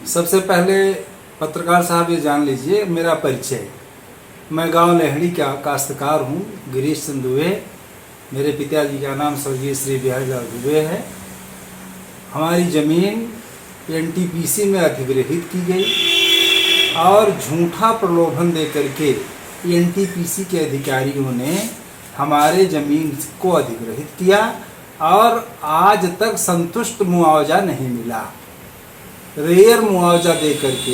सबसे पहले पत्रकार साहब ये जान लीजिए मेरा परिचय। मैं गांव लेहड़ी का काश्तकार हूँ, गिरीश चंद दुबे। मेरे पिताजी का नाम स्वर्गीय श्री बिहारी लाल दुबे है। हमारी ज़मीन एनटीपीसी में अधिग्रहित की गई और झूठा प्रलोभन दे करके एनटीपीसी के अधिकारियों ने हमारे ज़मीन को अधिग्रहित किया और आज तक संतुष्ट मुआवजा नहीं मिला। रेयर मुआवजा दे करके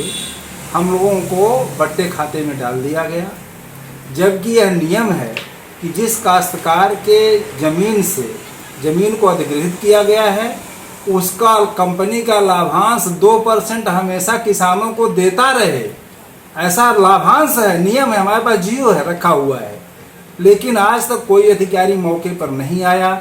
हम लोगों को बट्टे खाते में डाल दिया गया, जबकि यह नियम है कि जिस काश्तकार के ज़मीन को अधिग्रहित किया गया है उसका कंपनी का लाभांश 2% हमेशा किसानों को देता रहे। ऐसा लाभांश है, नियम है, हमारे पास जियो है, रखा हुआ है। लेकिन आज तक कोई अधिकारी मौके पर नहीं आया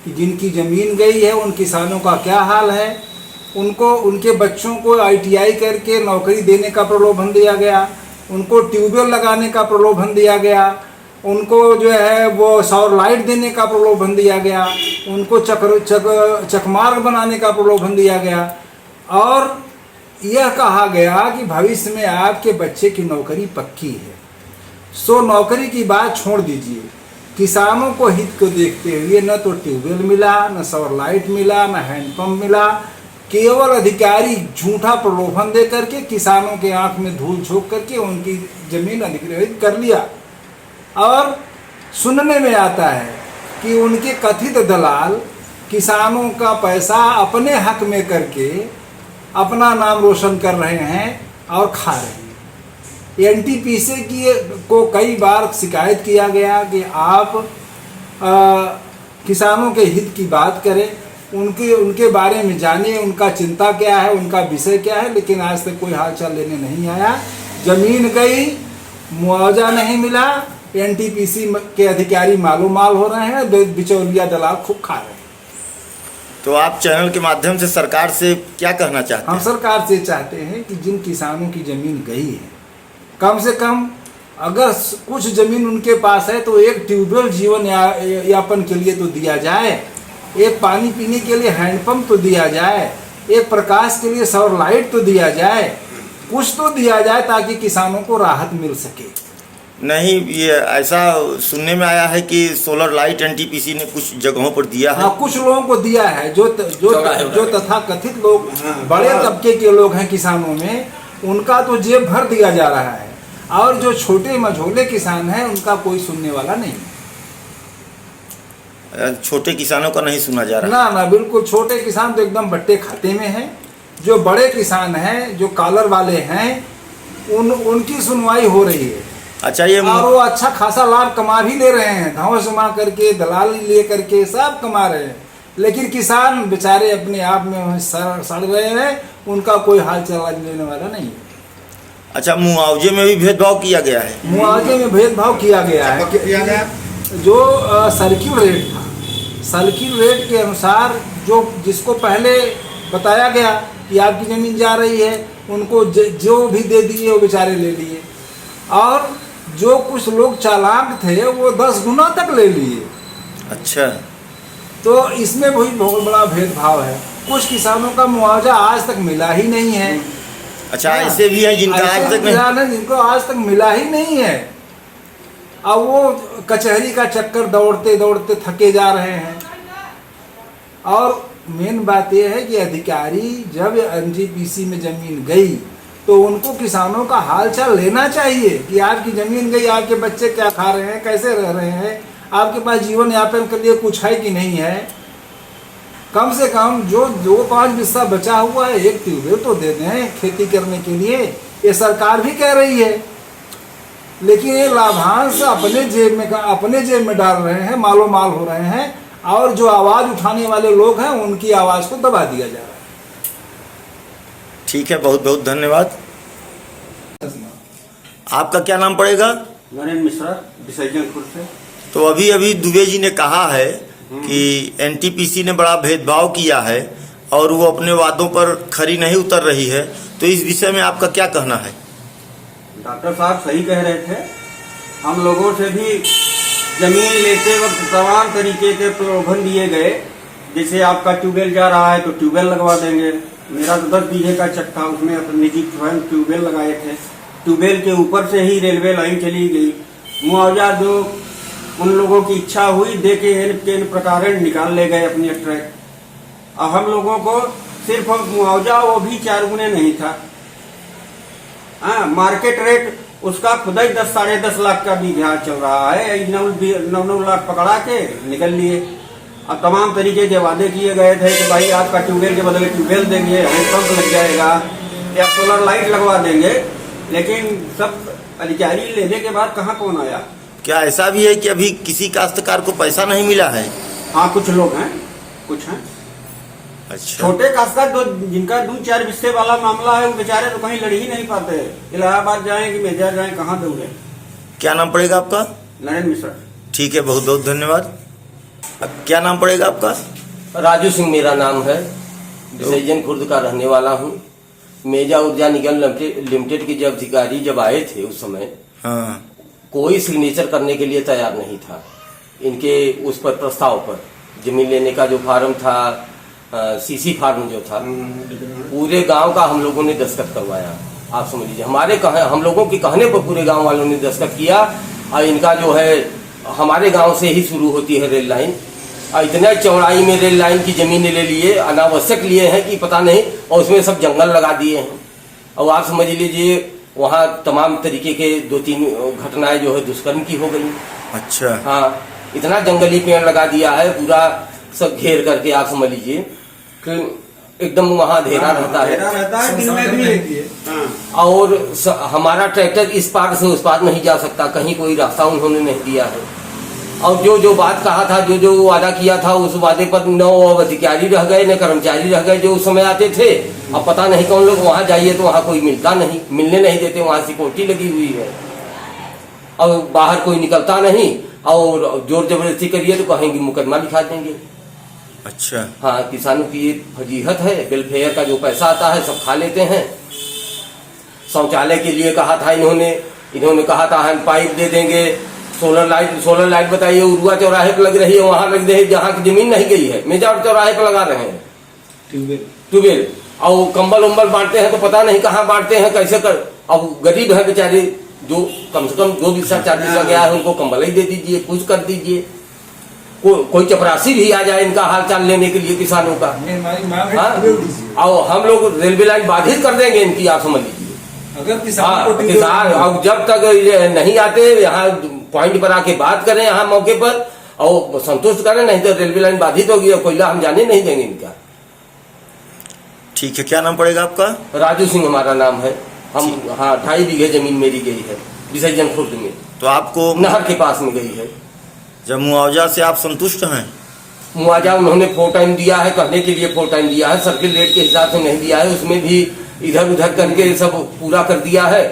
कि जिनकी ज़मीन गई है उन किसानों का क्या हाल है। उनको उनके बच्चों को ITI करके नौकरी देने का प्रलोभन दिया गया, उनको ट्यूबवेल लगाने का प्रलोभन दिया गया, उनको जो है वो सौर लाइट देने का प्रलोभन दिया गया, उनको चकमार्ग बनाने का प्रलोभन दिया गया और यह कहा गया कि भविष्य में आपके बच्चे की नौकरी पक्की है। सो नौकरी की बात छोड़ दीजिए, किसानों को हित को देखते हुए न तो ट्यूबवेल मिला, न सौर लाइट मिला, न हैंडपम्प मिला। केवल अधिकारी झूठा प्रलोभन दे करके किसानों के आंख में धूल झोंक करके उनकी ज़मीन अधिग्रहित कर लिया। और सुनने में आता है कि उनके कथित दलाल किसानों का पैसा अपने हक में करके अपना नाम रोशन कर रहे हैं और खा रहे हैं। एनटीपीसी को कई बार शिकायत किया गया कि आप किसानों के हित की बात करें, उनके बारे में जानिए, उनका चिंता क्या है, उनका विषय क्या है, लेकिन आज तक कोई हालचाल लेने नहीं आया। ज़मीन गई, मुआवजा नहीं मिला, एनटीपीसी के अधिकारी मालो माल हो रहे हैं, बिचौलिया दलाल खूब खा रहे हैं। तो आप चैनल के माध्यम से सरकार से क्या कहना चाहते हैं? हम सरकार से चाहते हैं कि जिन किसानों की ज़मीन गई है, कम से कम अगर कुछ ज़मीन उनके पास है तो एक ट्यूबवेल जीवन यापन के लिए तो दिया जाए, एक पानी पीने के लिए हैंडपम्प तो दिया जाए, एक प्रकाश के लिए सौर लाइट तो दिया जाए, कुछ तो दिया जाए ताकि किसानों को राहत मिल सके। नहीं, ये ऐसा सुनने में आया है कि सोलर लाइट एनटीपीसी ने कुछ जगहों पर दिया है। हाँ, कुछ लोगों को दिया है, जो तथाकथित लोग, बड़े तबके के लोग हैं किसानों में, उनका तो जेब भर दिया जा रहा है और जो छोटे मझोले किसान हैं उनका कोई सुनने वाला नहीं। छोटे किसानों का नहीं सुना जा रहा? ना, बिल्कुल छोटे किसान तो एकदम बट्टे खाते में हैं। जो बड़े किसान हैं, जो कॉलर वाले हैं, उनकी सुनवाई हो रही है। अच्छा, ये और वो अच्छा खासा लाभ कमा भी ले रहे हैं, धावा जमा करके, दलाल ले करके सब कमा रहे हैं। लेकिन किसान बेचारे अपने आप में सड़ रहे हैं, उनका कोई हाल चाल लेने वाला नहीं है। अच्छा, मुआवजे में भी भेदभाव किया गया है? मुआवजे में भेदभाव किया गया है। जो सर्किल रेट था, सर्किल रेट के अनुसार जिसको पहले बताया गया कि आपकी ज़मीन जा रही है, उनको जो भी दे दिए वो बेचारे ले लिए, और जो कुछ लोग चालाक थे वो 10 गुना तक ले लिए। अच्छा, तो इसमें वही बहुत बड़ा भेदभाव है। कुछ किसानों का मुआवजा आज तक मिला ही नहीं है। अच्छा, ऐसे भी है जिनका आज तक जिनको आज तक मिला ही नहीं है। अब वो कचहरी का चक्कर दौड़ते दौड़ते थके जा रहे हैं। और मेन बात यह है कि अधिकारी जब एनटीपीसी में ज़मीन गई तो उनको किसानों का हालचाल लेना चाहिए कि आपकी ज़मीन गई, आपके बच्चे क्या खा रहे हैं, कैसे रह रहे हैं, आपके पास जीवन यापन के लिए कुछ है कि नहीं है। कम से कम जो 2-5 हिस्सा बचा हुआ है, एक ट्यूबवेल तो दे दें खेती करने के लिए। ये सरकार भी कह रही है, लेकिन ये लाभांश अपने जेब में डाल रहे हैं, मालो माल हो रहे हैं, और जो आवाज़ उठाने वाले लोग हैं उनकी आवाज़ को दबा दिया जा रहा है। ठीक है, बहुत बहुत धन्यवाद। आपका क्या नाम पड़ेगा? नरेंद्र मिश्रा, डिसाइजनपुर से। तो अभी दुबे जी ने कहा है कि एनटीपीसी ने बड़ा भेदभाव किया है और वो अपने वादों पर खरी नहीं उतर रही है, तो इस विषय में आपका क्या कहना है? डॉक्टर साहब सही कह रहे थे। हम लोगों से भी जमीन लेते वक्त तमाम तरीके के प्रलोभन दिए गए, जैसे आपका ट्यूबवेल जा रहा है तो ट्यूबवेल लगवा देंगे, मेरा तो 10 बीघे का चक था, उसमें अपने निजी स्वयं ट्यूबवेल लगाए थे। ट्यूबवेल के ऊपर से ही रेलवे लाइन चली गई। मुआवजा जो उन लोगों की इच्छा हुई दे के इन प्रकार निकाल ले गए अपनी ट्रैक। और हम लोगों को सिर्फ मुआवजा वो भी 4 गुने नहीं था। हाँ, मार्केट रेट उसका खुदा ही 10 साढ़े 10 लाख का बीघा चल रहा है। 9 लाख पकड़ा के निकल लिए। अब तमाम तरीके के वादे किए गए थे कि भाई आपका ट्यूबवेल के बदले ट्यूबवेल देंगे, हैंडपंप लग जाएगा या सोलर लाइट लगवा देंगे, लेकिन सब अधिकारी लेने के बाद कहाँ कौन आया। क्या ऐसा भी है कि अभी किसी काश्तकार को पैसा नहीं मिला है? हाँ, कुछ लोग हैं, कुछ हैं। अच्छा, छोटे काश्तकार जो जिनका 2-4 बिस्से वाला मामला है, वो बेचारे तो कहीं लड़ ही नहीं पाते। इलाहाबाद जाएं कि मेजा जाएं, कहाँ दौड़े। क्या नाम पड़ेगा आपका? नरेंद्र मिश्रा। ठीक है, बहुत बहुत धन्यवाद। अब क्या नाम पड़ेगा आपका? राजू सिंह मेरा नाम है, विसर्जन खुर्द का रहने वाला हूँ। मेजा ऊर्जा निगम लिमिटेड के जब अधिकारी जब आए थे उस समय हाँ, कोई सिग्नेचर करने के लिए तैयार नहीं था। इनके उस पर प्रस्ताव पर जमीन लेने का जो फार्म था, सीसी फार्म जो था, पूरे गांव का हम लोगों ने दस्तखत करवाया। आप समझ लीजिए, हम लोगों के कहने पर पूरे गांव वालों ने दस्तखत किया। और इनका जो है हमारे गांव से ही शुरू होती है रेल लाइन, और इतने चौड़ाई में रेल लाइन की जमीन ले लिए, अनावश्यक लिए हैं कि पता नहीं, और उसमें सब जंगल लगा दिए हैं। और आप समझ लीजिए वहाँ तमाम तरीके के 2-3 घटनाएं जो है दुष्कर्म की हो गई। अच्छा, हाँ, इतना जंगली पेड़ लगा दिया है, पूरा सब घेर करके। आप समझ लीजिए कि एकदम वहाँ अंधेरा रहता है, दिन में भी। हाँ। और हमारा ट्रैक्टर इस पार से उस पार नहीं जा सकता, कहीं कोई रास्ता उन्होंने नहीं दिया है। और जो बात कहा था, जो वादा किया था, उस वादे पर न अधिकारी रह गए न कर्मचारी रह गए जो उस समय आते थे। अब पता नहीं कौन लोग वहाँ जाइए तो वहाँ कोई मिलता नहीं, मिलने नहीं देते, वहाँ सिक्योरिटी लगी हुई है और बाहर कोई निकलता नहीं। और जोर जबरदस्ती करिए तो कहेंगे मुकदमा लिखा देंगे। अच्छा, हाँ, किसानों की ये फजीहत है। वेलफेयर का जो पैसा आता है सब खा लेते हैं। शौचालय के लिए कहा था इन्होंने कहा था हम पाइप दे देंगे। सोलर लाइट बताइए, उरुआ चौराहे पर लग रही है, वहां लग रही है जहाँ की जमीन नहीं गई है, मेजा चौराहे पर लगा रहे हैं ट्यूबवेल। और कंबल उम्बल बांटते हैं तो पता नहीं कहाँ बांटते हैं, कैसे कर। अब गरीब है बेचारे, जो कम से कम 2 बीसा 4 बीसा गया है, उनको कंबल ही दे दीजिए, कुछ कर दीजिए। कोई चपरासी भी आ जाए इनका हाल चाल लेने के लिए किसानों का। हाँ, और हम लोग रेलवे लाइन बाधित कर देंगे इनकी। आप समझ लीजिए, अगर किसान अब जब तक नहीं आते यहाँ पॉइंट पर आके बात करें, यहाँ मौके पर, और संतुष्ट करें, नहीं तो रेलवे लाइन बाधित होगी और कोयला हम जाने नहीं देंगे इनका। ठीक है, क्या नाम पड़ेगा आपका? राजू सिंह हमारा नाम है। हम 2.5 बीघे जमीन मेरी गई है विसर्जन खुर्द में, तो आपको नहर के पास में गई है। जब मुआवजा से आप संतुष्ट हैं? मुआवजा उन्होंने 4 टाइम दिया है, कहने के लिए 4 टाइम दिया है, सर्किल रेट के हिसाब से नहीं दिया है। उसमें भी इधर उधर करके सब पूरा कर दिया है।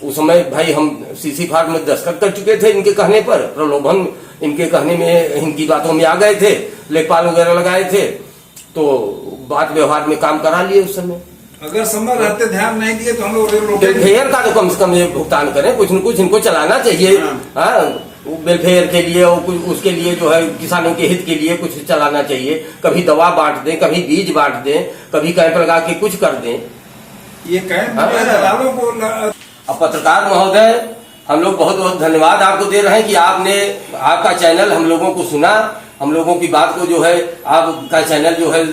उस समय भाई हम सीसी फार्म में दस्तखत कर चुके थे, इनके कहने पर प्रलोभन इनके कहने में, इनकी बातों में आ गए थे, लेखपाल वगैरह लगाए थे, तो बात व्यवहार में काम करा लिए उस समय। अगर समय रहते ध्यान नहीं दिए तो हम लोग वेलफेयर का तो कम से कम ये भुगतान करें, कुछ न कुछ इनको चलाना चाहिए। हाँ, वेलफेयर के लिए और उसके लिए जो है किसानों के हित के लिए कुछ चलाना चाहिए। कभी दवा बांट दें, कभी बीज बांट दें, कभी कैंप लगा के कुछ कर दें। ये कैंप दलालों को। अब पत्रकार महोदय, हम लोग बहुत बहुत धन्यवाद आपको दे रहे हैं कि आपने आपका चैनल हम लोगों को सुना, हम लोगों की बात को जो है आपका चैनल जो है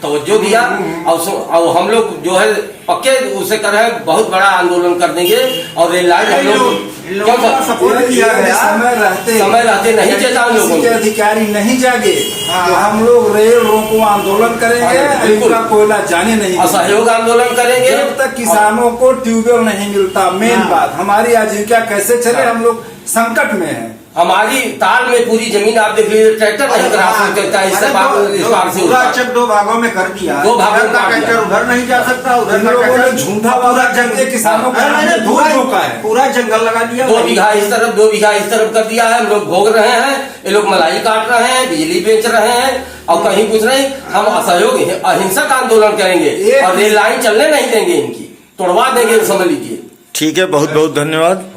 तवज्जो दिया। और हम लोग जो है पक्के उसे कर रहे हैं, बहुत बड़ा आंदोलन कर देंगे। और रेल लाइन हम लोग सपोर्ट किया गया, समय रहते नहीं चेतावनी लोगों के अधिकारी नहीं जागे तो हम लोग रेल रोको आंदोलन करेंगे, इनका कोयला जाने नहीं, असहयोग आंदोलन करेंगे जब तक किसानों को ट्यूबवेल नहीं मिलता। मेन बात, हमारी आजीविका कैसे चले, हम लोग संकट में हैं। हमारी ताल में पूरी जमीन आप देख लीजिए, ट्रैक्टर नहीं करा सकता है। इस पार से पूरा चक 2 भागों में कर दिया, 2 भागों का ट्रैक्टर उधर नहीं जा सकता, उधर झूठा वादा जंगल किसानों का है, पूरा जंगल लगा दिया। 2 बीघा इस तरफ 2 बीघा इस तरफ कर दिया है। हम लोग भोग रहे हैं, ये लोग मलाई काट रहे हैं, बिजली बेच रहे हैं, और कहीं कुछ नहीं। हम असहयोग अहिंसक आंदोलन करेंगे और रेल लाइन चलने नहीं देंगे, इनकी तोड़वा देंगे, समझ लीजिए। ठीक है, बहुत बहुत धन्यवाद।